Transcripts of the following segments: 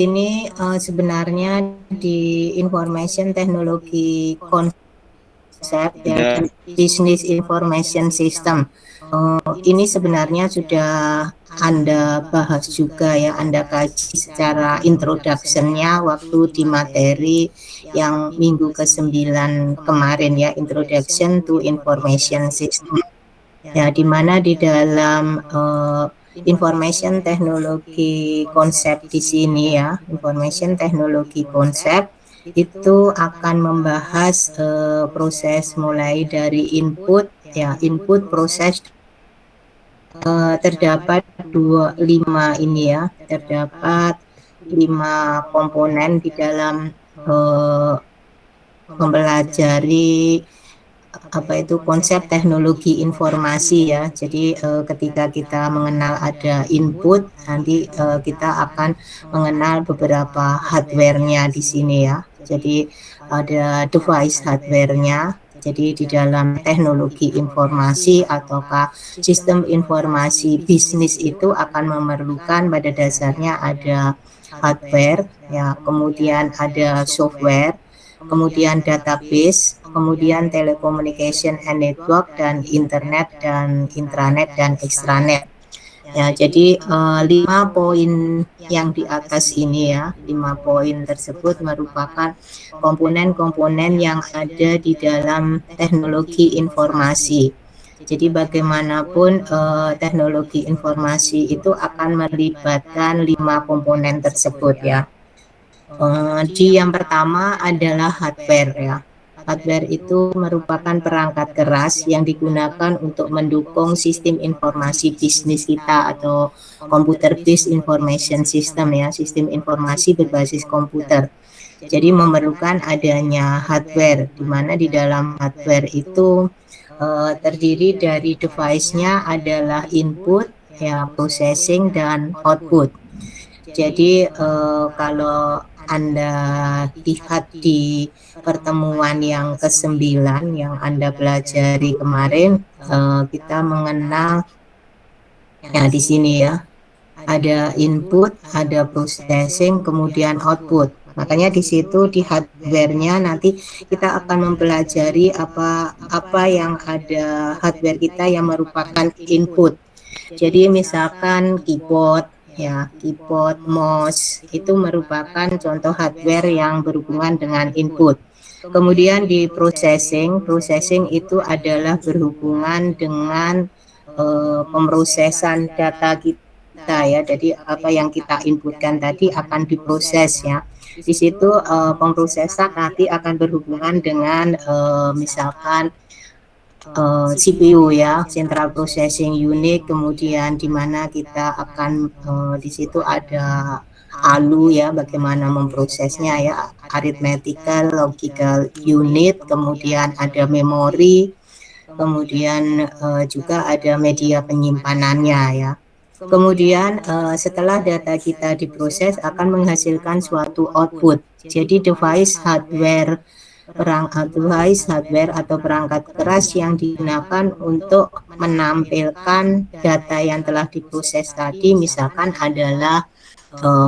Ini sebenarnya di information technology konsep ya, dan business information system. Ini sebenarnya sudah Anda bahas juga ya, Anda kaji secara introduction-nya waktu di materi yang minggu ke-9 kemarin ya, Introduction to Information System. Ya, di mana di dalam information teknologi konsep di sini ya, information teknologi konsep itu akan membahas proses mulai dari input ya, input proses terdapat 5 ini ya, terdapat 5 komponen di dalam mempelajari apa itu konsep teknologi informasi ya. Jadi ketika kita mengenal ada input, nanti kita akan mengenal beberapa hardware-nya di sini ya. Jadi ada device hardware-nya. Jadi di dalam teknologi informasi ataukah sistem informasi bisnis itu akan memerlukan pada dasarnya ada hardware ya, kemudian ada software, kemudian database, kemudian telecommunication and network, dan internet dan intranet dan extranet. Ya, jadi 5 poin yang di atas ini ya, 5 poin tersebut merupakan komponen-komponen yang ada di dalam teknologi informasi. Jadi bagaimanapun teknologi informasi itu akan melibatkan 5 komponen tersebut ya. Yang pertama adalah hardware ya. Hardware itu merupakan perangkat keras yang digunakan untuk mendukung sistem informasi bisnis kita atau computer based information system ya, sistem informasi berbasis komputer. Jadi memerlukan adanya hardware, di mana di dalam hardware itu terdiri dari device-nya adalah input, ya, processing dan output. Jadi kalau Anda lihat di pertemuan yang ke-9 yang Anda pelajari kemarin, kita mengenal ya di sini ya, ada input, ada processing, kemudian output. Makanya di situ di hardware-nya nanti kita akan mempelajari apa yang ada hardware kita yang merupakan input. Jadi misalkan keyboard ya, keyboard, mouse itu merupakan contoh hardware yang berhubungan dengan input. Kemudian di processing, processing itu adalah berhubungan dengan pemrosesan data kita ya. Jadi apa yang kita inputkan tadi akan diproses ya. Di situ pemrosesan nanti akan berhubungan dengan misalkan CPU ya, Central Processing Unit, kemudian di mana kita akan di situ ada ALU ya, bagaimana memprosesnya ya, arithmetical logical unit, kemudian ada memori, kemudian juga ada media penyimpanannya ya. Kemudian setelah data kita diproses akan menghasilkan suatu output. Jadi device hardware, perangkat device hardware atau perangkat keras yang digunakan untuk menampilkan data yang telah diproses tadi misalkan adalah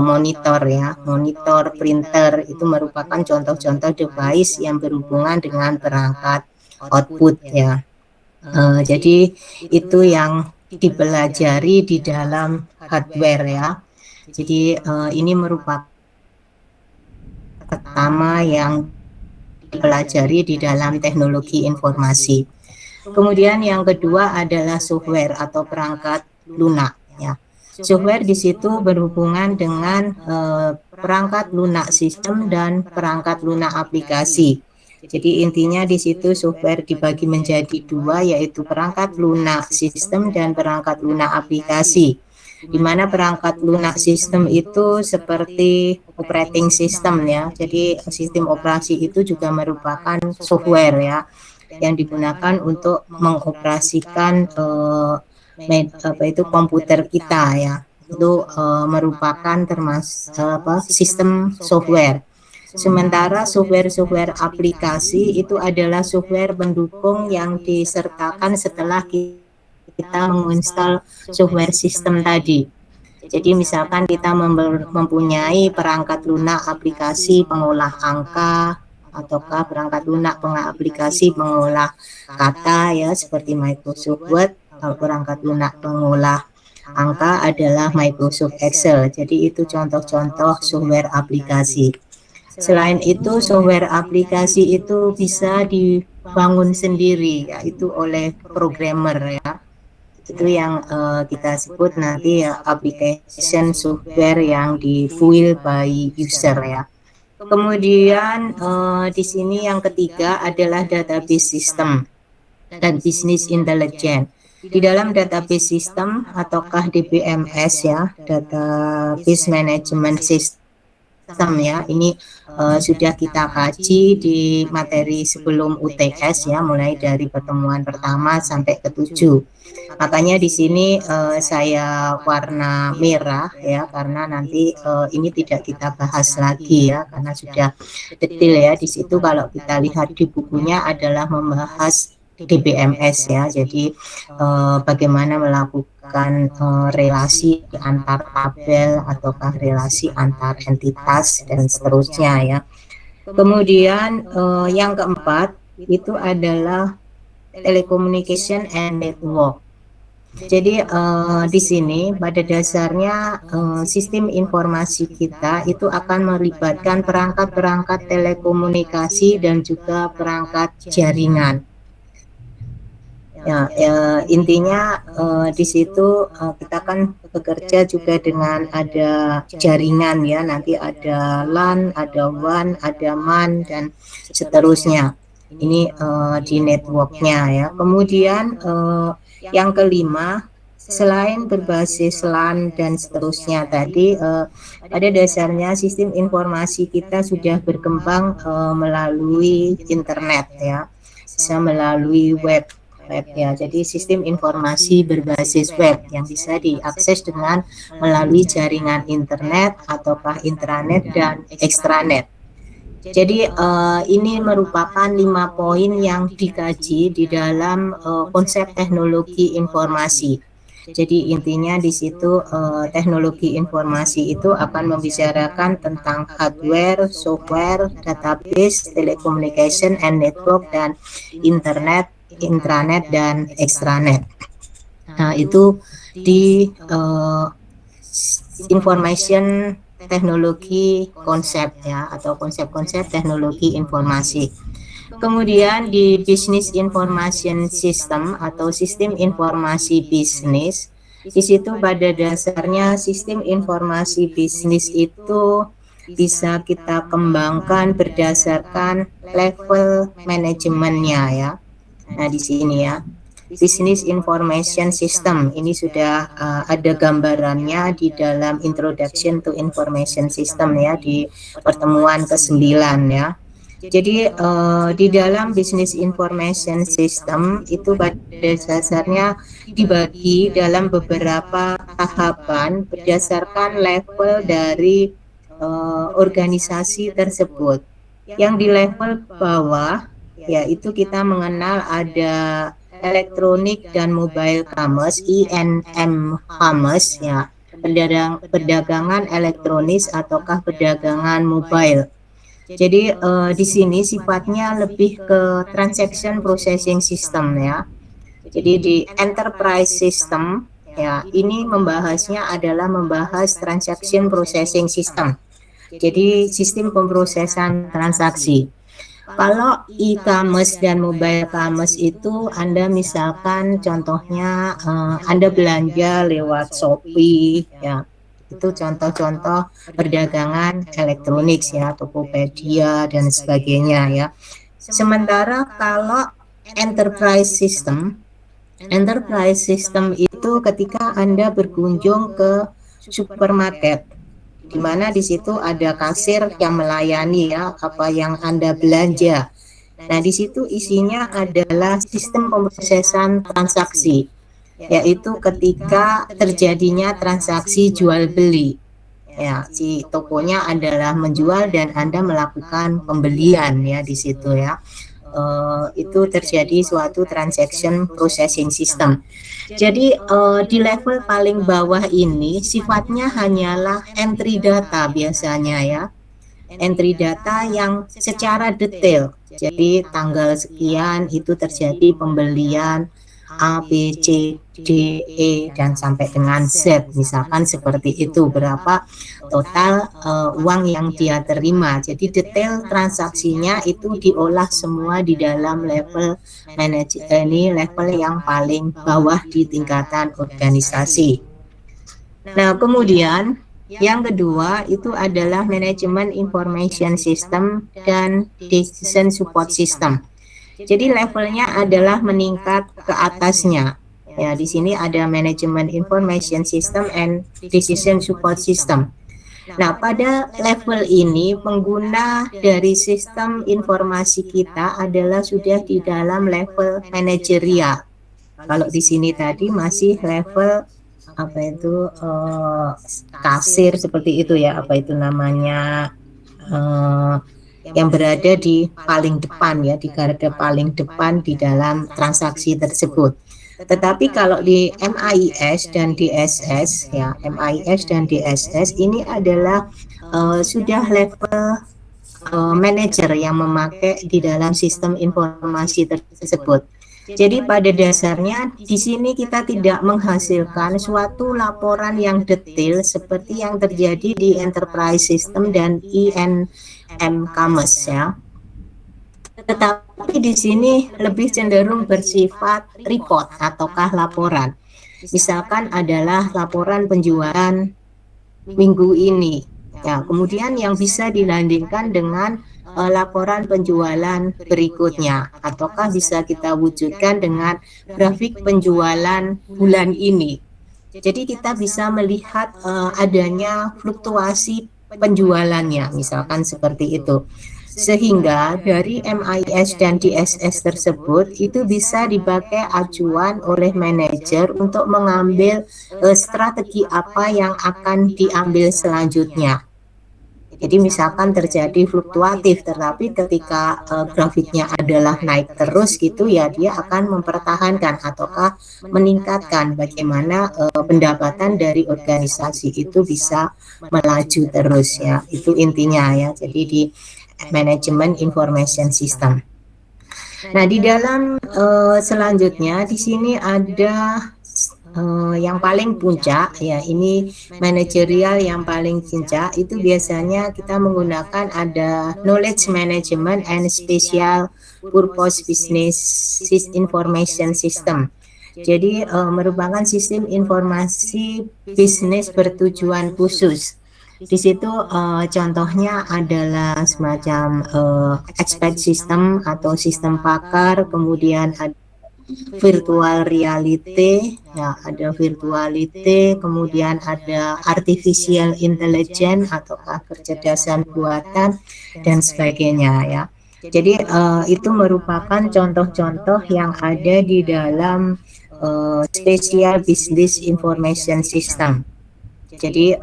monitor ya, monitor, printer, itu merupakan contoh-contoh device yang berhubungan dengan perangkat output ya. Jadi itu yang dipelajari di dalam hardware ya. Jadi ini merupakan pertama yang dipelajari di dalam teknologi informasi. Kemudian yang kedua adalah software atau perangkat lunak ya. Software di situ berhubungan dengan perangkat lunak sistem dan perangkat lunak aplikasi. Jadi intinya di situ software dibagi menjadi dua, yaitu perangkat lunak sistem dan perangkat lunak aplikasi. Di mana perangkat lunak sistem itu seperti operating system ya. Jadi sistem operasi itu juga merupakan software ya, yang digunakan untuk mengoperasikan apa itu komputer kita ya. Itu merupakan termasuk sistem software. Sementara software-software aplikasi itu adalah software pendukung yang disertakan setelah kita menginstal software sistem tadi. Jadi misalkan kita mempunyai perangkat lunak aplikasi pengolah angka, ataukah perangkat lunak aplikasi pengolah kata ya, seperti Microsoft Word. Perangkat lunak pengolah angka adalah Microsoft Excel. Jadi itu contoh-contoh software aplikasi. Selain itu, software aplikasi itu bisa dibangun sendiri, yaitu oleh programmer ya. Itu yang kita sebut nanti ya application software yang di-build by user ya. Kemudian di sini yang ketiga adalah database system dan business intelligence. Di dalam database system ataukah DBMS ya, database management system ya, ini sudah kita kaji di materi sebelum UTS ya, mulai dari pertemuan pertama sampai ke-7. Makanya di sini saya warna merah ya, karena nanti ini tidak kita bahas lagi ya, karena sudah detail ya. Di situ kalau kita lihat di bukunya adalah membahas DBMS ya, jadi bagaimana melakukan relasi antar tabel ataukah relasi antar entitas dan seterusnya ya. Kemudian yang keempat itu adalah telecommunication and network. Jadi di sini pada dasarnya sistem informasi kita itu akan melibatkan perangkat-perangkat telekomunikasi dan juga perangkat jaringan. Ya, intinya di situ kita kan bekerja juga dengan ada jaringan ya, nanti ada LAN, ada WAN, ada MAN dan seterusnya. Ini di networknya ya. Kemudian yang kelima, selain berbasis LAN dan seterusnya tadi, pada dasarnya sistem informasi kita sudah berkembang melalui internet ya, bisa melalui web ya. Jadi sistem informasi berbasis web yang bisa diakses dengan melalui jaringan internet ataukah intranet dan extranet. Jadi ini merupakan 5 poin yang dikaji di dalam konsep teknologi informasi. Jadi intinya di situ teknologi informasi itu akan membicarakan tentang hardware, software, database, telecommunication and network, dan internet, intranet dan extranet. Nah, itu di information teknologi konsep ya, atau konsep-konsep teknologi informasi. Kemudian di business information system atau sistem informasi bisnis, di situ pada dasarnya sistem informasi bisnis itu bisa kita kembangkan berdasarkan level manajemennya ya. Nah, di sini ya, Business Information System ini sudah ada gambarannya di dalam Introduction to Information System ya, di pertemuan ke-9 ya. Jadi di dalam Business Information System itu pada dasarnya dibagi dalam beberapa tahapan berdasarkan level dari organisasi tersebut. Yang di level bawah yaitu kita mengenal ada elektronik dan mobile commerce, INM commerce ya, perdagangan elektronis ataukah perdagangan mobile. Jadi di sini sifatnya lebih ke transaction processing system ya. Jadi di enterprise system ya, ini membahasnya adalah membahas transaction processing system. Jadi sistem pemrosesan transaksi. Kalau e-commerce dan mobile commerce itu Anda misalkan contohnya Anda belanja lewat Shopee ya, itu contoh-contoh perdagangan elektronik ya, Tokopedia dan sebagainya ya. Sementara kalau enterprise system itu ketika Anda berkunjung ke supermarket, di mana di situ ada kasir yang melayani ya apa yang Anda belanja. Nah, di situ isinya adalah sistem pemrosesan transaksi, yaitu ketika terjadinya transaksi jual beli. Ya, si tokonya adalah menjual dan Anda melakukan pembelian ya di situ ya. itu terjadi suatu transaction processing system. Jadi di level paling bawah ini sifatnya hanyalah entry data biasanya ya, entry data yang secara detail. Jadi tanggal sekian itu terjadi pembelian A, B, C, D, E, dan sampai dengan Z. Misalkan seperti itu, berapa total uang yang dia terima. Jadi detail transaksinya itu diolah semua di dalam level ini level yang paling bawah di tingkatan organisasi. Nah, kemudian yang kedua itu adalah manajemen information system dan decision support system. Jadi levelnya adalah meningkat ke atasnya. Ya, di sini ada manajemen information system and decision support system. Nah, pada level ini pengguna dari sistem informasi kita adalah sudah di dalam level manajerial. Kalau di sini tadi masih level apa itu kasir seperti itu ya, apa itu namanya, yang berada di paling depan ya, di garda paling depan di dalam transaksi tersebut. Tetapi kalau di MIS dan DSS ya, MIS dan DSS ini adalah sudah level manajer yang memakai di dalam sistem informasi tersebut. Jadi pada dasarnya di sini kita tidak menghasilkan suatu laporan yang detail seperti yang terjadi di enterprise system dan INM Commerce ya. Tetapi di sini lebih cenderung bersifat report ataukah laporan. Misalkan adalah laporan penjualan minggu ini. Ya, kemudian yang bisa dilandingkan dengan laporan penjualan berikutnya, ataukah bisa kita wujudkan dengan grafik penjualan bulan ini. Jadi kita bisa melihat adanya fluktuasi penjualannya, misalkan seperti itu. Sehingga dari MIS dan DSS tersebut itu bisa dipakai acuan oleh manajer untuk mengambil strategi apa yang akan diambil selanjutnya. Jadi misalkan terjadi fluktuatif, tetapi ketika grafiknya adalah naik terus gitu ya, dia akan mempertahankan ataukah meningkatkan bagaimana pendapatan dari organisasi itu bisa melaju terus ya. Itu intinya ya. Jadi di manajemen information system. Nah, di dalam selanjutnya di sini ada yang paling puncak ya, ini manajerial yang paling puncak itu biasanya kita menggunakan ada knowledge management and special purpose business information system. Jadi merupakan sistem informasi bisnis bertujuan khusus. Di situ contohnya adalah semacam expert system atau sistem pakar, kemudian ada virtual reality, ya ada virtuality, kemudian ada artificial intelligence ataukah kecerdasan buatan dan sebagainya ya. Jadi itu merupakan contoh-contoh yang ada di dalam special business information system. Jadi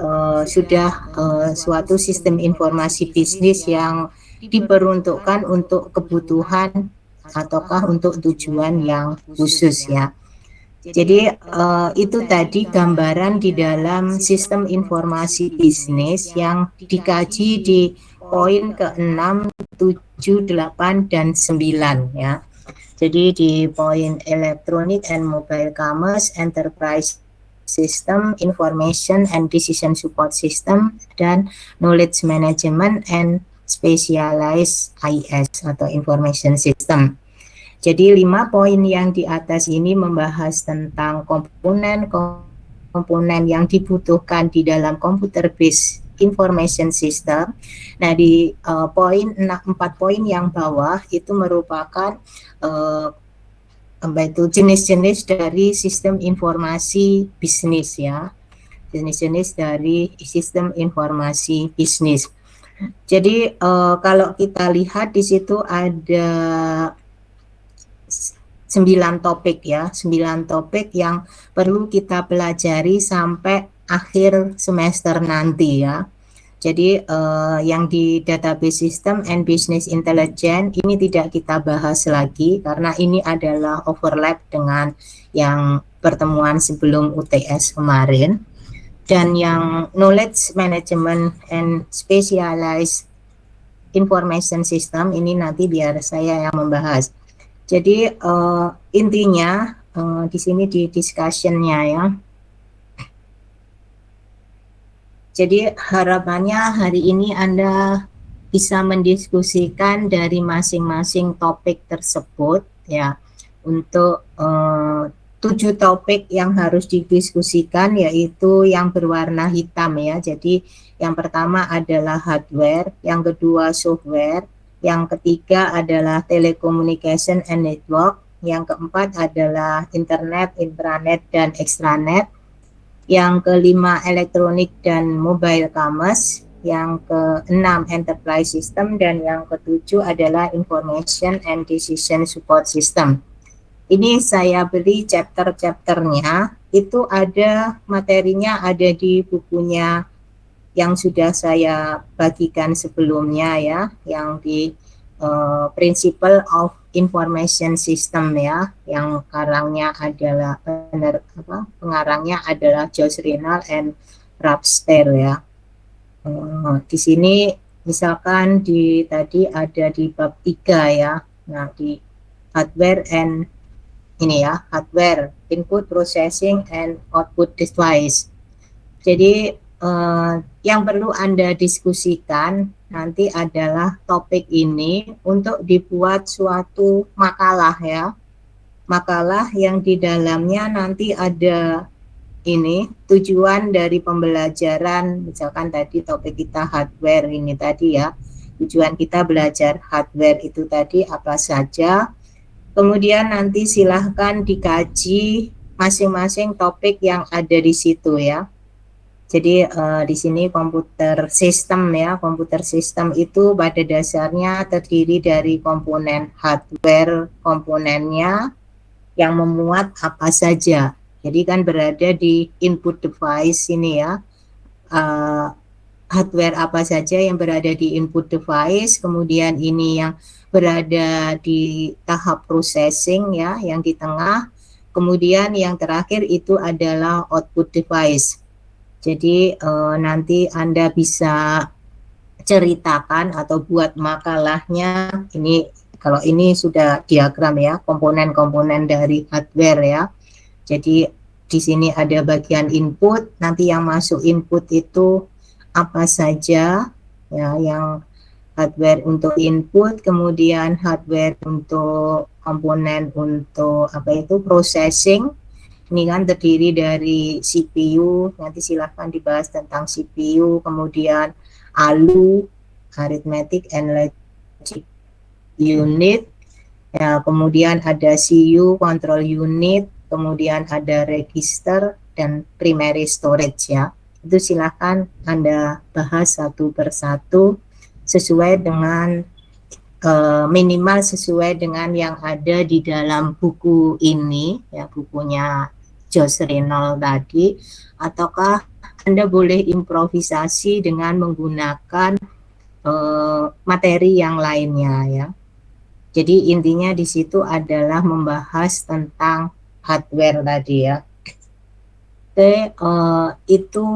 sudah suatu sistem informasi bisnis yang diperuntukkan untuk kebutuhan ataukah untuk tujuan yang khusus ya. Jadi itu tadi gambaran di dalam sistem informasi bisnis yang dikaji di poin ke-6, 7, 8, dan 9 ya. Jadi di poin electronic and mobile commerce, enterprise system, information and decision support system, dan knowledge management and specialized IS atau information system. Jadi 5 poin yang di atas ini membahas tentang komponen yang dibutuhkan di dalam computer based information system. Nah, di 4 poin yang bawah itu merupakan jenis-jenis dari sistem informasi bisnis ya. Jenis-jenis dari sistem informasi bisnis. Jadi kalau kita lihat di situ ada 9 topik ya, 9 topik yang perlu kita pelajari sampai akhir semester nanti ya. Jadi yang di database system and business intelligence ini tidak kita bahas lagi karena ini adalah overlap dengan yang pertemuan sebelum UTS kemarin. Dan yang knowledge management and specialized information system ini nanti biar saya yang membahas. Jadi intinya di sini di discussion-nya ya. Jadi harapannya hari ini Anda bisa mendiskusikan dari masing-masing topik tersebut ya untuk 7 topik yang harus didiskusikan yaitu yang berwarna hitam ya. Jadi yang pertama adalah hardware, yang kedua software, yang ketiga adalah telecommunication and network, yang keempat adalah internet, intranet, dan extranet, yang kelima elektronik dan mobile commerce, yang keenam enterprise system, dan yang ketujuh adalah information and decision support system. Ini saya beri chapter-chapternya, itu ada materinya ada di bukunya yang sudah saya bagikan sebelumnya ya, yang di Principle of Information System ya, yang karangnya adalah pengarangnya adalah Josh Rinal and Rapster ya. Di sini misalkan tadi ada di bab 3 ya. Nah, di hardware and ini ya, hardware, input processing and output device. Jadi yang perlu Anda diskusikan nanti adalah topik ini untuk dibuat suatu makalah ya. Makalah yang di dalamnya nanti ada ini tujuan dari pembelajaran, misalkan tadi topik kita hardware ini tadi ya. Tujuan kita belajar hardware itu tadi apa saja. Kemudian nanti silahkan dikaji masing-masing topik yang ada di situ ya. Jadi di sini komputer sistem ya, komputer sistem itu pada dasarnya terdiri dari komponen hardware komponennya yang memuat apa saja. Jadi kan berada di input device ini ya, hardware apa saja yang berada di input device, kemudian ini yang berada di tahap processing ya, yang di tengah, kemudian yang terakhir itu adalah output device. Jadi nanti Anda bisa ceritakan atau buat makalahnya, ini kalau ini sudah diagram ya, komponen-komponen dari hardware ya. Jadi di sini ada bagian input, nanti yang masuk input itu apa saja ya, yang hardware untuk input, kemudian hardware untuk komponen untuk apa itu processing. Ini kan terdiri dari CPU, nanti silahkan dibahas tentang CPU, kemudian ALU, Arithmetic and Logic Unit, ya, kemudian ada CU, Control Unit, kemudian ada Register, dan Primary Storage ya. Itu silahkan Anda bahas satu persatu sesuai dengan minimal sesuai dengan yang ada di dalam buku ini ya, bukunya Josh Rinal tadi, ataukah Anda boleh improvisasi dengan menggunakan materi yang lainnya ya. Jadi intinya di situ adalah membahas tentang hardware tadi ya. Oke, itu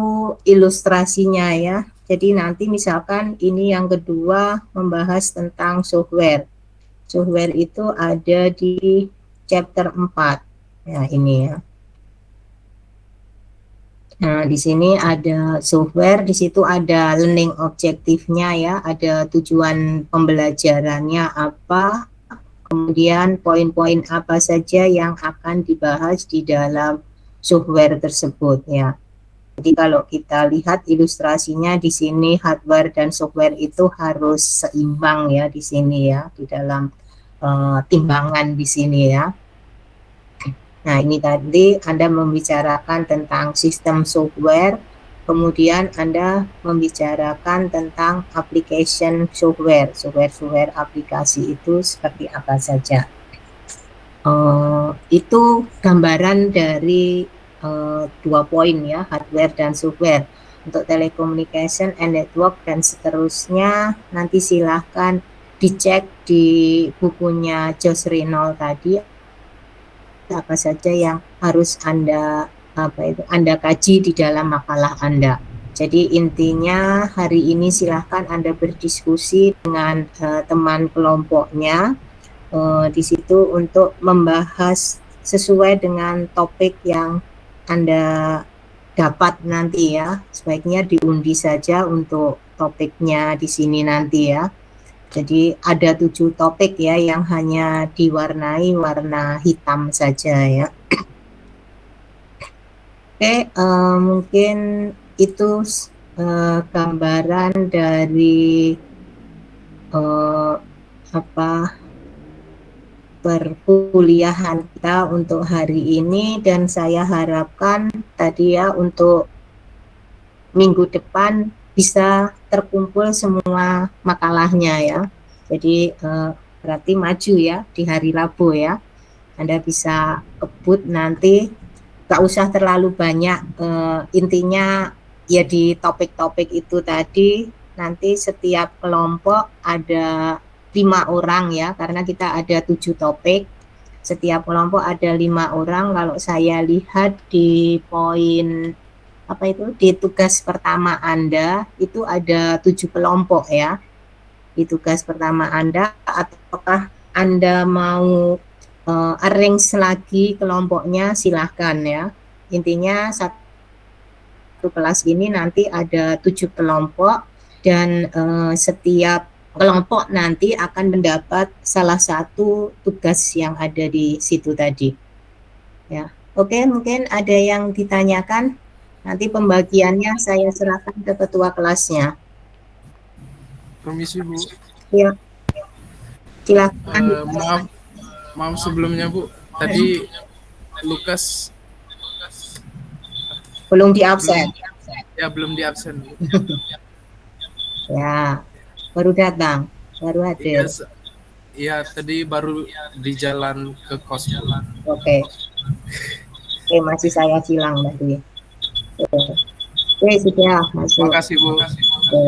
ilustrasinya ya. Jadi nanti misalkan ini yang kedua membahas tentang software. Software itu ada di chapter 4. Ya, ini ya. Nah, di sini ada software, di situ ada learning objektifnya ya, ada tujuan pembelajarannya apa, kemudian poin-poin apa saja yang akan dibahas di dalam software tersebut ya. Jadi kalau kita lihat ilustrasinya di sini hardware dan software itu harus seimbang ya di sini ya, di dalam timbangan di sini ya. Nah, ini tadi Anda membicarakan tentang sistem software, kemudian Anda membicarakan tentang application software, software aplikasi itu seperti apa saja. Itu gambaran dari 2 poin ya, hardware dan software. untuk telecommunication and network dan seterusnya. Nanti silahkan dicek di bukunya Josh Reynolds tadi apa saja yang harus Anda kaji di dalam makalah Anda. Jadi intinya hari ini silahkan Anda berdiskusi dengan teman kelompoknya di situ untuk membahas sesuai dengan topik yang Anda dapat nanti ya. Sebaiknya diundi saja untuk topiknya di sini nanti ya. Jadi ada 7 topik ya yang hanya diwarnai warna hitam saja ya. Oke, mungkin itu gambaran dari perkuliahan kita untuk hari ini, dan saya harapkan tadi ya untuk minggu depan bisa terkumpul semua makalahnya ya. Jadi berarti maju ya di hari Rabu ya. Anda bisa kebut nanti, gak usah terlalu banyak, intinya ya di topik-topik itu tadi. Nanti setiap kelompok ada 5 orang ya, karena kita ada 7 topik. Setiap kelompok ada 5 orang. Kalau saya lihat di poin di tugas pertama Anda itu ada 7 kelompok ya. Di tugas pertama Anda, ataukah Anda mau arrange lagi kelompoknya, silahkan ya. Intinya satu kelas ini nanti ada 7 kelompok dan setiap kelompok nanti akan mendapat salah satu tugas yang ada di situ tadi ya. Oke, mungkin ada yang ditanyakan. Nanti pembagiannya saya serahkan ke ketua kelasnya. Permisi Bu. Ya, silakan. Maaf sebelumnya Bu. Tadi Lukas belum di absen. Belum di absen Bu. Ya, baru datang, baru hadir. Iya, tadi baru di jalan ke kos Bu. Oke, masih saya silang tadi. Oke, sudah masuk. Terima kasih Bu. Oke.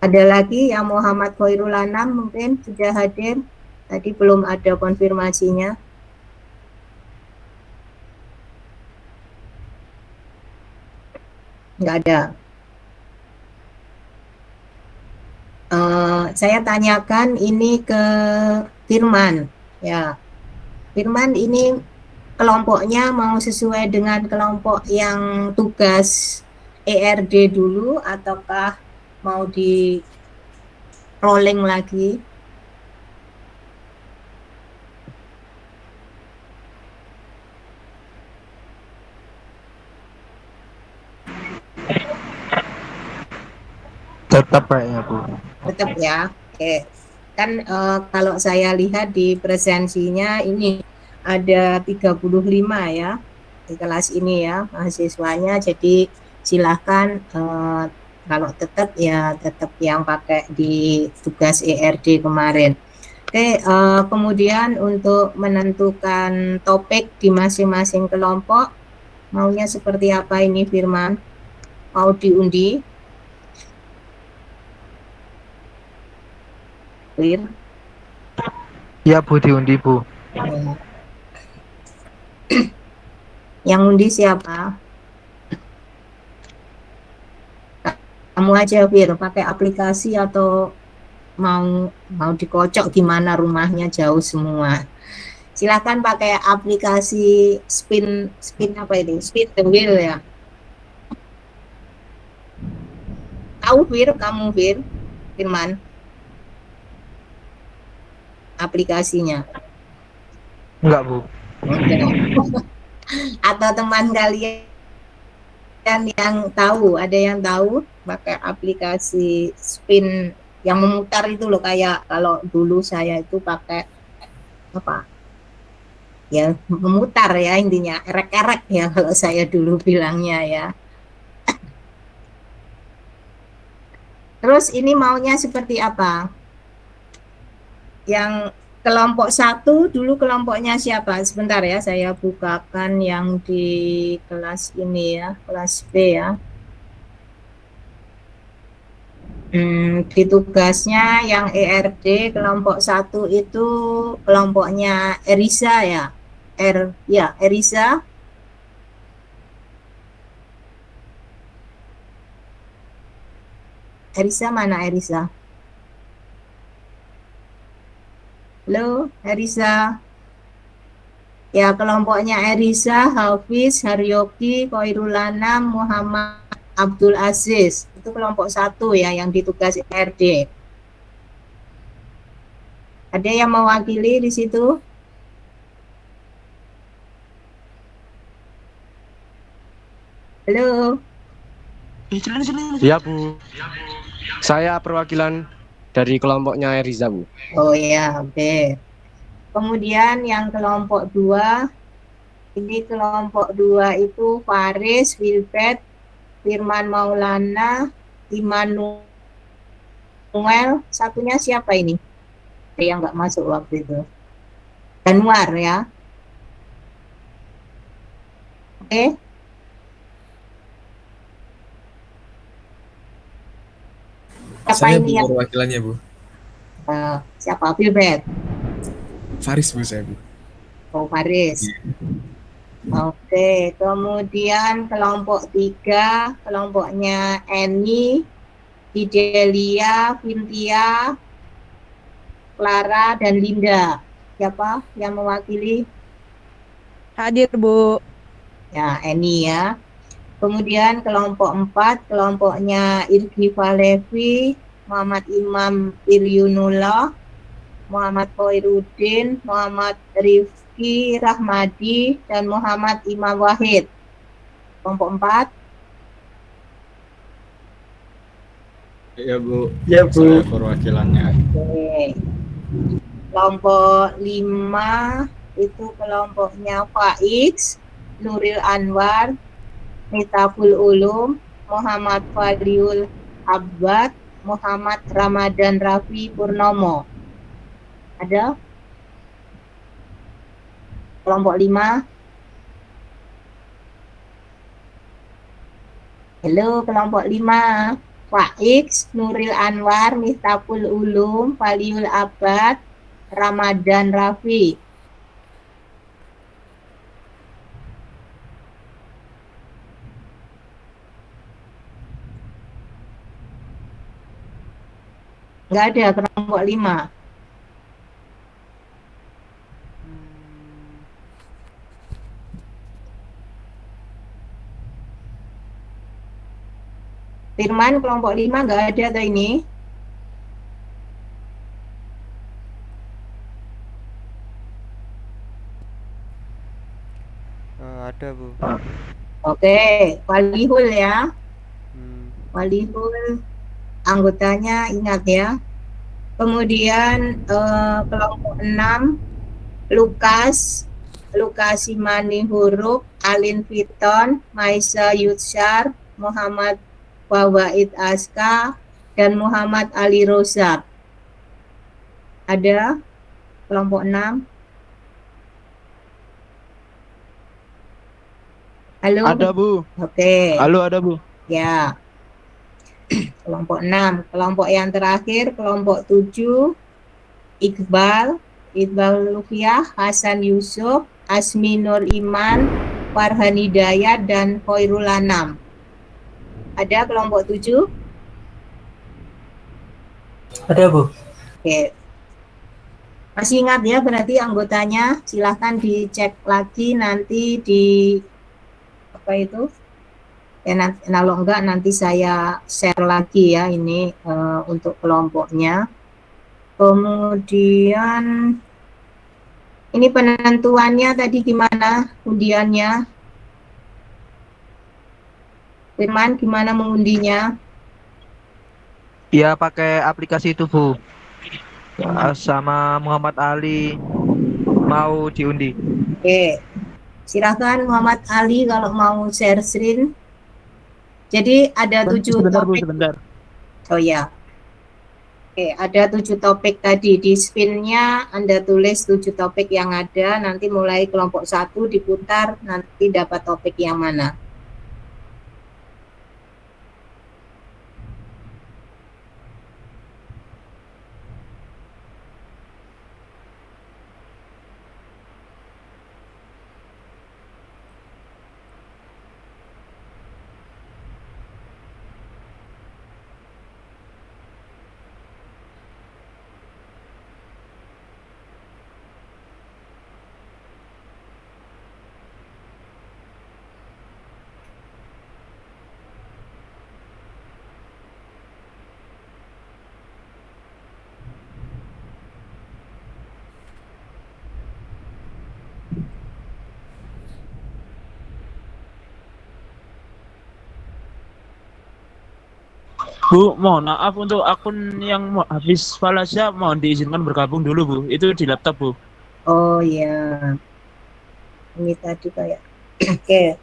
Ada lagi yang Muhammad Khairul Anam mungkin sudah hadir. Tadi belum ada konfirmasinya. Nggak ada. Saya tanyakan ini ke Firman. Ya, Firman, ini kelompoknya mau sesuai dengan kelompok yang tugas ERD dulu, ataukah mau di rolling lagi? Tetap kayaknya Bu. Tetap ya. Oke. Kan kalau saya lihat di presensinya ini ada 35 ya di kelas ini ya mahasiswanya. Jadi silahkan kalau tetap ya tetap yang pakai di tugas ERD kemarin. Oke, kemudian untuk menentukan topik di masing-masing kelompok, maunya seperti apa ini Firman? Mau diundi? Clear? Ya Bu, diundi Bu. Yang undi siapa? Kamu aja Fir, pakai aplikasi atau mau dikocok gimana, rumahnya jauh semua. Silakan pakai aplikasi spin apa ini? Spin the wheel ya. Tahu Fir, kamu Fir? Firman? Aplikasinya? Enggak Bu. Atau teman kalian yang tahu, ada yang tahu pakai aplikasi spin yang memutar itu loh, kayak kalau dulu saya itu pakai apa ya, memutar ya, intinya erek-erek ya kalau saya dulu bilangnya ya. Terus ini maunya seperti apa? Yang kelompok 1 dulu kelompoknya siapa? Sebentar ya, saya bukakan yang di kelas ini ya, kelas B ya. Di tugasnya yang ERD kelompok 1 itu kelompoknya Erisa ya. Erisa. Erisa mana Erisa? Halo, Erisa. Ya, kelompoknya Erisa, Hafiz, Haryoki, Khairul Anam, Muhammad Abdul Aziz. Itu kelompok 1 ya yang ditugas ERD. Ada yang mewakili di situ? Halo. Iya, Bu. Saya perwakilan dari kelompoknya Eriza, Bu. Oh ya, oke. Kemudian yang kelompok 2, ini kelompok 2 itu Faris, Wilbert, Firman Maulana, Immanuel, satunya siapa ini? Yang nggak masuk waktu itu. Januar ya. Oke. Siapa Saya ini Bu yang perwakilannya Bu. siapa? Wilbert. Faris Bu saya Bu. Oh, Faris. Oke, kemudian kelompok 3, kelompoknya Eni, Fidelia, Vintia, Clara, dan Linda. Siapa yang mewakili? Hadir, Bu. Ya, Eni ya. Kemudian kelompok 4, kelompoknya Irgi Falevi, Muhammad Imam Ilyunullah, Muhammad Khairuddin, Muhammad Rifki Rahmadi, dan Muhammad Imam Wahid. Kelompok 4. Ya Bu. Ya, Bu. Saya perwakilannya. Oke. Kelompok 5 itu kelompoknya Faiz, Nuril Anwar, Miftahul Ulum, Muhammad Fadliul Abbad, Muhammad Ramadan Rafi Purnomo. Ada? Kelompok 5. Halo, kelompok 5. Faiz, Nuril Anwar, Miftahul Ulum, Faliul Abbad, Ramadan Rafi. Enggak ada kelompok 5. Firman kelompok 5 enggak ada atau ini? Ada, Bu. Oke, Walihul ya. Walihul anggotanya ingat ya. Kemudian kelompok 6 Lukas, Imani Huruf, Alin Fiton, Maisa Yudsyar, Muhammad Fawaid Aska, dan Muhammad Ali Rozak. Ada kelompok 6? Halo? Ada, Bu. Oke. Halo, ada, Bu. Ya. Kelompok 6. Kelompok yang terakhir, kelompok 7, Iqbal Lufiah, Hasan Yusuf, Asmi Nur Iman, Farhan Hidayat, dan Khairul Anam. Ada kelompok 7? Ada, Bu. Oke. Masih ingat ya berarti anggotanya? Silahkan dicek lagi nanti di apa itu? Ya, kalau enggak nanti saya share lagi ya ini untuk kelompoknya. Kemudian ini penentuannya tadi gimana undiannya? Firman, gimana mengundinya? Ya, pakai aplikasi itu, Bu. Sama Muhammad Ali mau diundi. Oke. Silakan Muhammad Ali kalau mau share screen. Jadi ada 7 Sebentar, Bu, topik. sebentar. Oh ya. Oke, ada 7 topik tadi. Di spin-nya Anda tulis 7 topik yang ada, nanti mulai kelompok 1 diputar, nanti dapat topik yang mana. Bu, mohon maaf untuk akun yang habis falasya mohon diizinkan bergabung dulu, Bu. Itu di laptop, Bu. Oh ya, ini tadi kayak oke.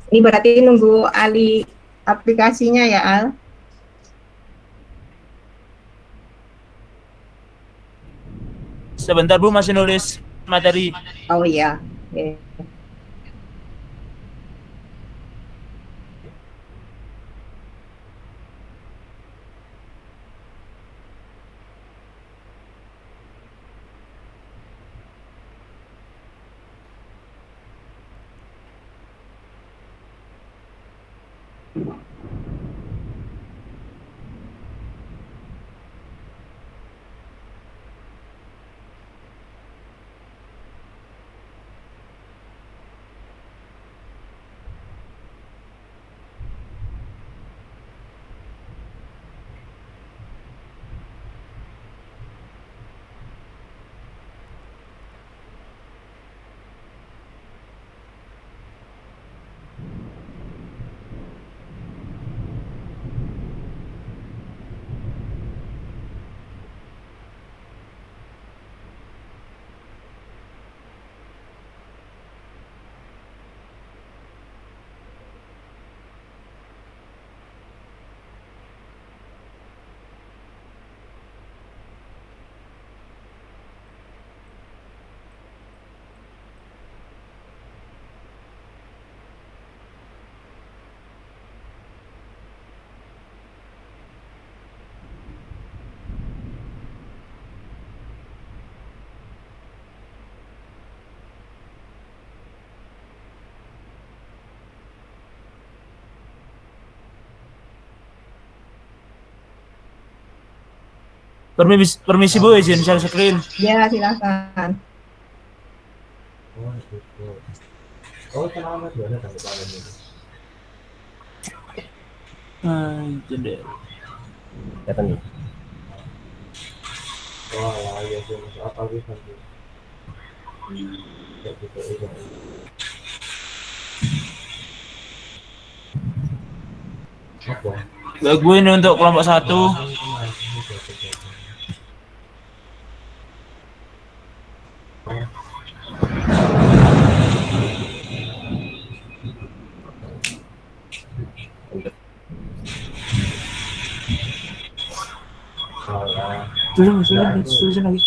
Ini berarti nunggu Ali aplikasinya ya, Al? Sebentar, Bu, masih nulis materi. Oh iya. Oke. Permisi, Bu, izin share screen. Ya, silakan. Jendela. Gue ini untuk kelompok 1. Tulisin lagi.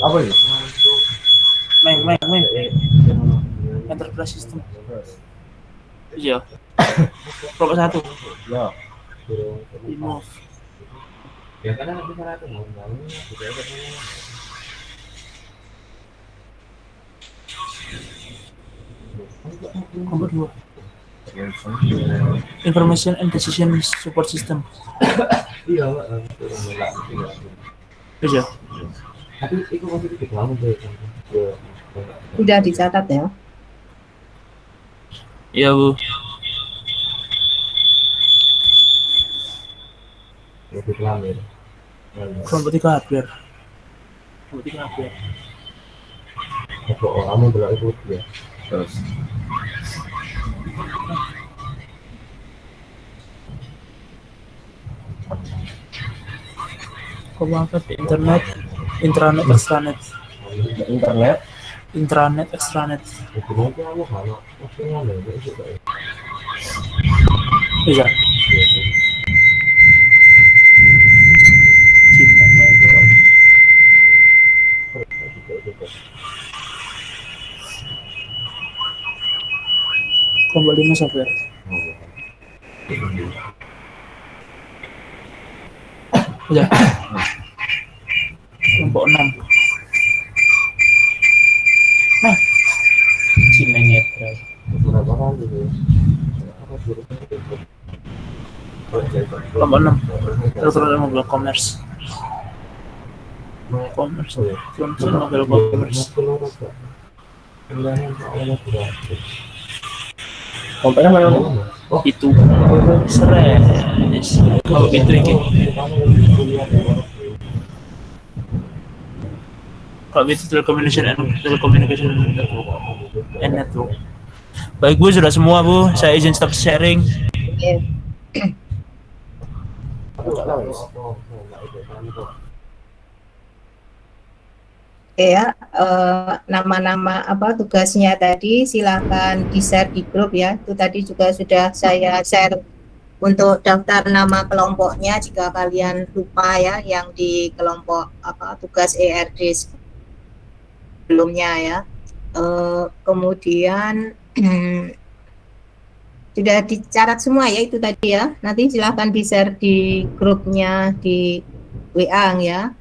Apa ini? Main. Enterprise system. Iya. Kelompok 1. Ya. Remove. Kelompok 2. Information and Decision Support System. Iya. Sudah dicatat ya? Iya, Bu. Kelompok 3 hardware. Kamu bilang itu ya. Terus. Apa internet, intranet, extranet, internet intranet, extranet. itu nanti aku kalau maksudnya ada itu kayak Bisa. Kelompok 5 software. Ya. Kelompok 6. Nah, Cimenyet. beberapa kan gitu ya. Kelompok 6. Elektronik mobile commerce. Commerce. Elektronik mobile commerce. Kompenya mana? Itu seres. Kalau itu ini. Kalau itu telecommunication and network. Baik Bu, sudah semua Bu. Saya izin stop sharing. Oke ya, nama-nama apa tugasnya tadi silakan di-share di grup ya. Itu tadi juga sudah saya share untuk daftar nama kelompoknya jika kalian lupa ya yang di kelompok apa tugas ERD sebelumnya ya. Kemudian sudah dicatat semua ya itu tadi ya. Nanti silahkan di-share di grupnya di WA ya.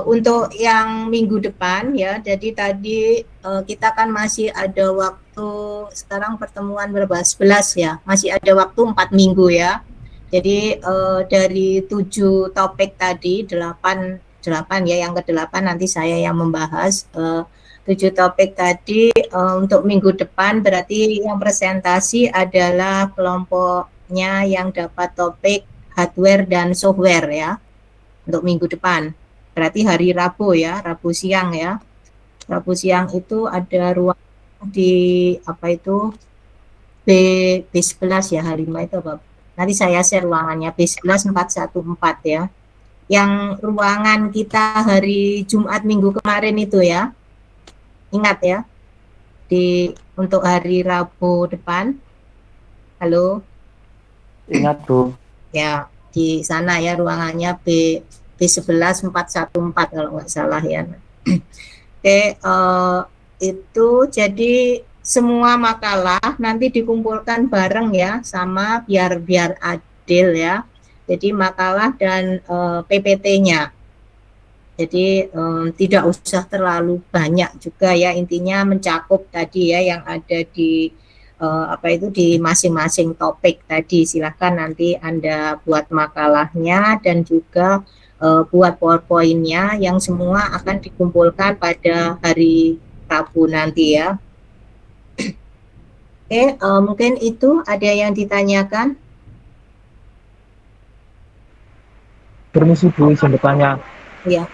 Untuk yang minggu depan ya, jadi tadi kita kan masih ada waktu, sekarang pertemuan berapa? 11 ya, masih ada waktu 4 minggu ya. Jadi dari 7 topik tadi, 8 ya, yang ke-8 nanti saya yang membahas 7 topik tadi. Untuk minggu depan berarti yang presentasi adalah kelompoknya yang dapat topik hardware dan software ya, untuk minggu depan. Berarti hari Rabu ya, Rabu siang ya. Rabu siang itu ada ruang di apa itu B11 ya, H5 itu apa? Nanti saya share ruangannya B11 414 ya. Yang ruangan kita hari Jumat minggu kemarin itu ya. Ingat ya. Untuk hari Rabu depan. Halo. Ingat Bu. Ya, di sana ya ruangannya B11 414 kalau nggak salah ya. Oke, itu jadi semua makalah nanti dikumpulkan bareng ya, sama biar adil ya. Jadi makalah dan PPT-nya. Jadi tidak usah terlalu banyak juga ya, intinya mencakup tadi ya yang ada di di masing-masing topik tadi. Silahkan nanti Anda buat makalahnya dan juga buat PowerPoint-nya yang semua akan dikumpulkan pada hari Rabu nanti ya. Oke, mungkin itu ada yang ditanyakan. Permisi Bu, izin bertanya. Ya.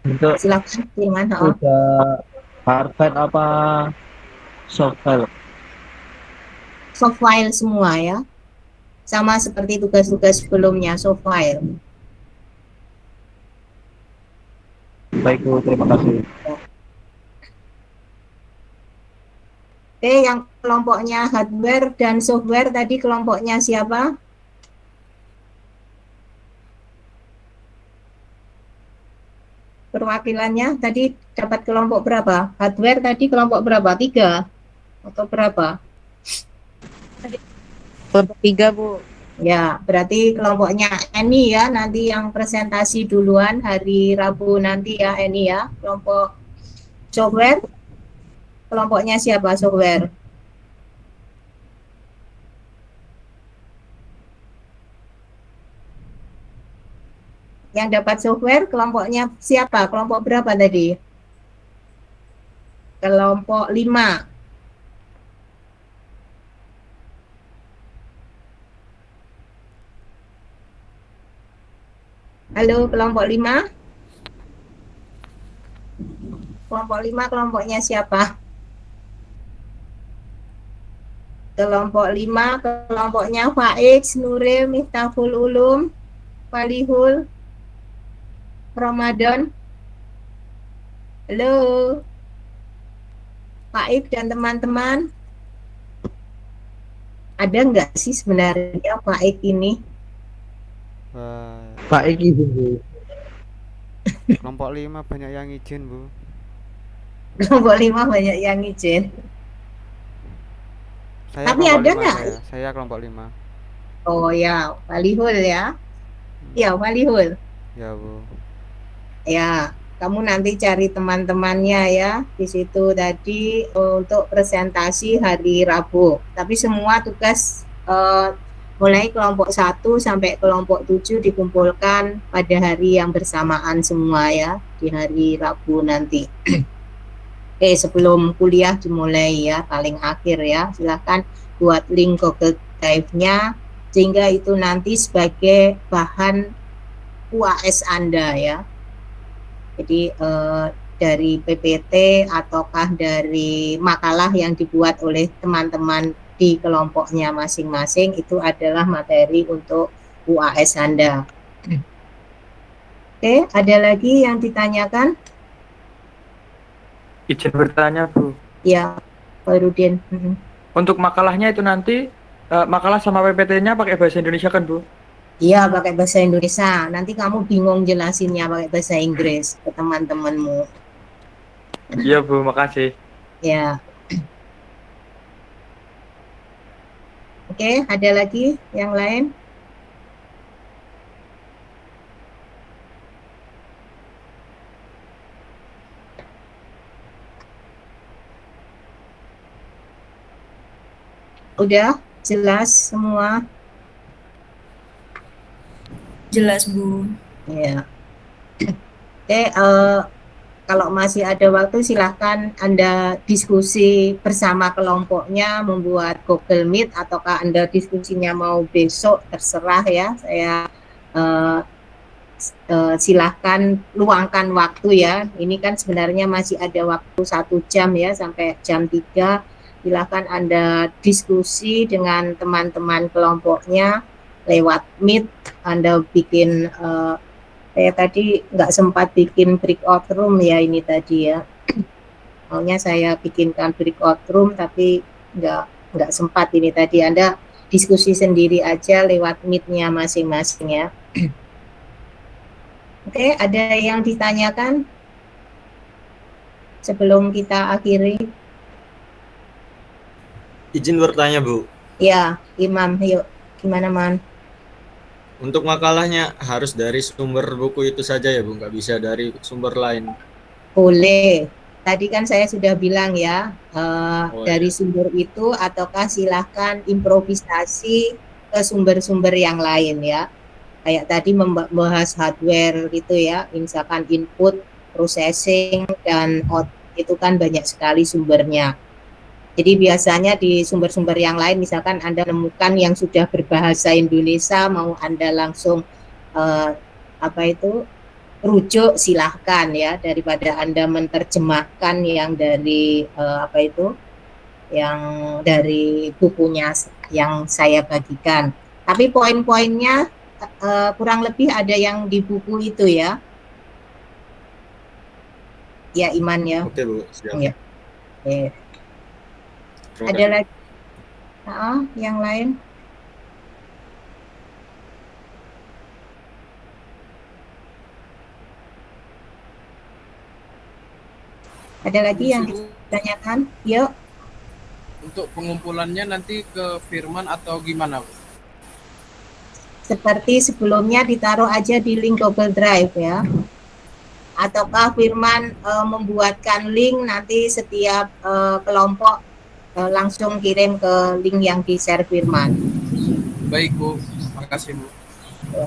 Untuk Silakan dengan udah hardfile apa softfile? soft file semua ya. Sama seperti tugas-tugas sebelumnya, soft file. Baik Bu, terima kasih. Oke, yang kelompoknya hardware dan software tadi kelompoknya siapa? Perwakilannya tadi dapat kelompok berapa? Hardware tadi kelompok berapa? 3 atau berapa? Kelompok 3 Bu. Ya, berarti kelompoknya Eni ya, nanti yang presentasi duluan hari Rabu nanti ya Eni ya. Kelompok software, kelompoknya siapa software? Yang dapat software kelompoknya siapa? Kelompok berapa tadi? Kelompok 5. Halo, kelompok 5. Kelompok 5 kelompoknya siapa? Kelompok 5 kelompoknya Faiz, Nuril, Miftahul Ulum. Falihul, Ramadan. Halo, Pak Ik dan teman-teman. Ada nggak sih sebenarnya Pak Ik ini? Wah, Pak Iki Bu. kelompok 5 banyak yang izin, Bu. Kelompok 5 banyak yang izin. Saya Tapi kelompok ada 5 nggak? saya kelompok 5. Oh ya, Falihul ya. Ya, Falihul. Ya, Bu. Ya, kamu nanti cari teman-temannya ya di situ tadi untuk presentasi hari Rabu. Tapi semua tugas mulai kelompok 1 sampai kelompok 7 dikumpulkan pada hari yang bersamaan semua ya, di hari Rabu nanti. Oke, sebelum kuliah dimulai ya, paling akhir ya, silahkan buat link Google Drive-nya sehingga itu nanti sebagai bahan UAS Anda ya. Jadi dari PPT ataukah dari makalah yang dibuat oleh teman-teman di kelompoknya masing-masing itu adalah materi untuk UAS Anda. Oke, ada lagi yang ditanyakan? Izin bertanya, Bu. Ya, Pak Rudin. Untuk makalahnya itu nanti makalah sama PPT-nya pakai bahasa Indonesia kan, Bu? Iya, pakai bahasa Indonesia. Nanti kamu bingung jelasinnya pakai bahasa Inggris ke teman-temanmu. Iya, Bu, makasih. Ya. Oke, ada lagi yang lain? Udah jelas semua? Jelas, Bu. Ya. Oke, kalau masih ada waktu silahkan Anda diskusi bersama kelompoknya, membuat Google Meet, ataukah Anda diskusinya mau besok, terserah ya. Saya silahkan luangkan waktu ya. Ini kan sebenarnya masih ada waktu 1 jam ya, sampai jam 3. Silahkan Anda diskusi dengan teman-teman kelompoknya lewat Meet. Anda bikin saya tadi nggak sempat bikin breakout room ya ini tadi ya. Maunya saya bikinkan breakout room tapi nggak sempat ini tadi. Anda diskusi sendiri aja lewat Meet-nya masing-masing ya. Oke, ada yang ditanyakan sebelum kita akhiri? Izin bertanya, Bu. Ya, Imam, yuk. Gimana, Man? Untuk makalahnya harus dari sumber buku itu saja ya, Bu? Nggak bisa dari sumber lain? Boleh. Tadi kan saya sudah bilang ya, dari iya. sumber itu ataukah silahkan improvisasi ke sumber-sumber yang lain ya. Kayak tadi membahas hardware gitu ya, misalkan input, processing, dan output itu kan banyak sekali sumbernya. Jadi biasanya di sumber-sumber yang lain, misalkan Anda menemukan yang sudah berbahasa Indonesia, mau Anda langsung rujuk, silahkan ya, daripada Anda menerjemahkan yang dari yang dari bukunya yang saya bagikan. Tapi poin-poinnya kurang lebih ada yang di buku itu ya. Ya, Iman ya. Oke, Bu, siap. Ya. Oke. Ada lagi yang lain? Ada lagi yang ditanyakan? Yuk. Untuk pengumpulannya nanti ke Firman atau gimana, Bu? Seperti sebelumnya ditaruh aja di link Google Drive ya. Ataukah Firman membuatkan link nanti setiap kelompok langsung kirim ke link yang di-share Firman. Baik, Bu. Makasih, Bu. Ya.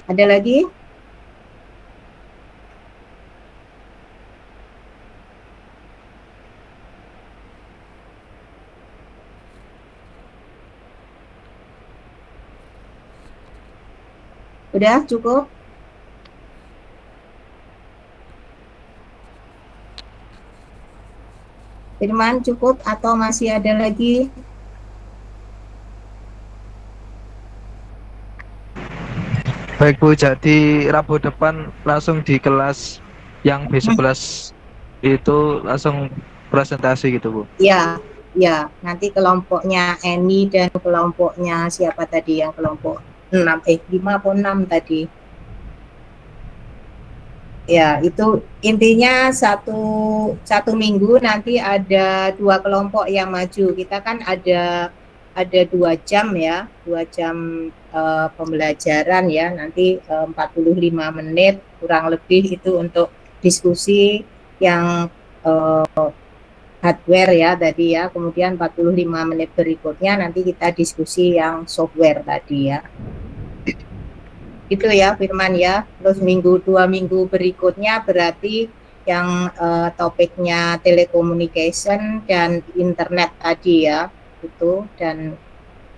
Ada lagi? Udah cukup? Firman cukup atau masih ada lagi? Baik Bu, jadi Rabu depan langsung di kelas yang B11 itu langsung presentasi gitu Bu. Ya, ya. Nanti kelompoknya Eni dan kelompoknya siapa tadi yang kelompok 5 atau 6 tadi. Ya, itu intinya satu minggu nanti ada 2 kelompok yang maju. Kita kan ada 2 jam ya, 2 jam pembelajaran ya. Nanti 45 menit kurang lebih itu untuk diskusi yang hardware ya tadi ya. Kemudian 45 menit berikutnya nanti kita diskusi yang software tadi ya. Itu ya Firman ya. Terus 2 minggu berikutnya berarti yang topiknya telecommunication dan internet tadi ya. Itu dan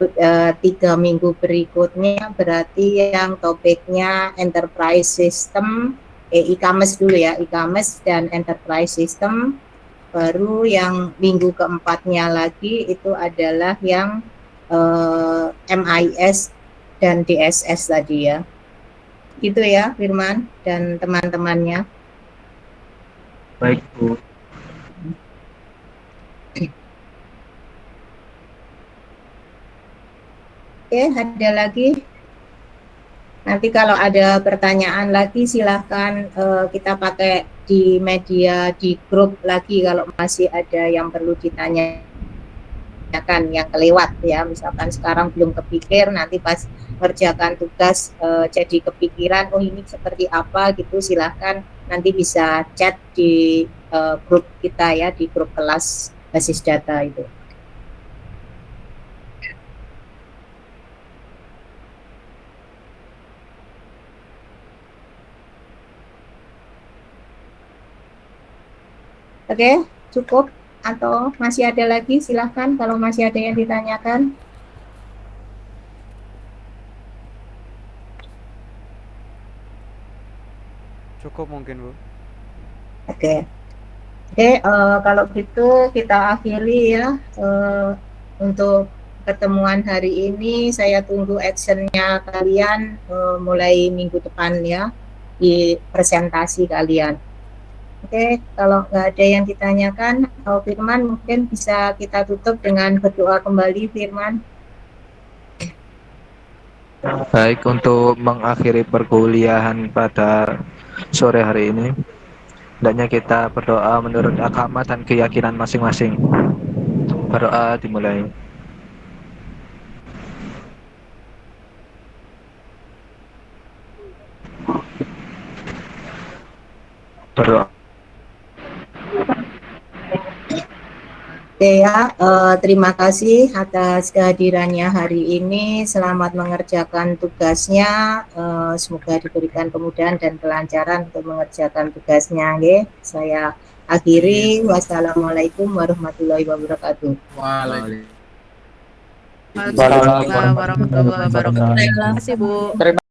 3 minggu berikutnya berarti yang topiknya enterprise system, e-commerce dulu ya, e-commerce dan enterprise system. Baru yang minggu keempatnya lagi itu adalah yang MIS dan DSS tadi ya. Gitu ya Firman dan teman-temannya. Baik Bu. Oke, ada lagi? Nanti kalau ada pertanyaan lagi silahkan kita pakai di media, di grup lagi kalau masih ada yang perlu ditanyakan yang kelewat ya. Misalkan sekarang belum kepikir, nanti pas kerjakan tugas jadi kepikiran, oh ini seperti apa gitu, silahkan nanti bisa chat di grup kita ya, di grup kelas basis data itu. Oke, cukup atau masih ada lagi? Silahkan kalau masih ada yang ditanyakan. Cukup mungkin Bu. Oke, kalau gitu kita akhiri ya untuk pertemuan hari ini. Saya tunggu actionnya kalian mulai minggu depan ya di presentasi kalian. Oke, kalau nggak ada yang ditanyakan, Firman mungkin bisa kita tutup dengan berdoa kembali, Firman. Baik, untuk mengakhiri perkuliahan pada sore hari ini, hendaknya kita berdoa menurut agama dan keyakinan masing-masing. Berdoa dimulai. Berdoa. Oke ya, terima kasih atas kehadirannya hari ini. Selamat mengerjakan tugasnya. Semoga diberikan kemudahan dan kelancaran untuk mengerjakan tugasnya. Oke, saya akhiri. Wassalamualaikum warahmatullahi wabarakatuh. Waalaikumsalam. Waalaikumsalam warahmatullahi wabarakatuh. Terima kasih Bu.